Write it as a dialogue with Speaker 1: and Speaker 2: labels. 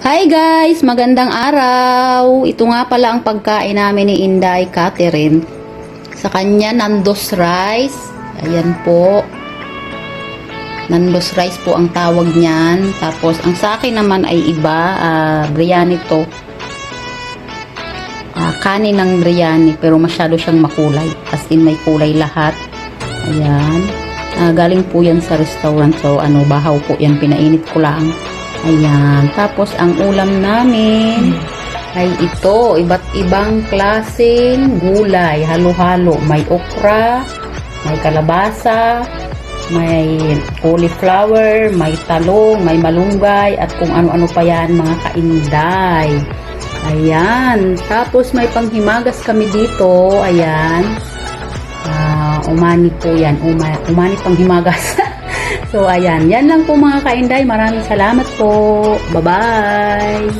Speaker 1: Hi guys! Magandang araw! Ito nga pala ang pagkain namin ni Inday Catherine. Sa kanya, Nando's Rice. Ayan po. Nando's Rice po ang tawag niyan. Tapos, ang sa akin naman ay iba. Biryani to. Kanin ng biryani, pero masyado siyang makulay. As in, may kulay lahat. Ayan. Galing po yan sa restaurant. So, bahaw po yan. Pinainit ko lang. Ayan. Tapos, ang ulam namin ay ito. Iba't ibang klaseng gulay. Halo-halo. May okra, may kalabasa, may cauliflower, may talong, may malunggay, at kung ano-ano pa yan, mga kainday. Ayan. Tapos, may panghimagas kami dito. Ayan. Umani po yan. Umani panghimagas. So, ayan. Yan lang po mga kainday. Maraming salamat po. Bye-bye!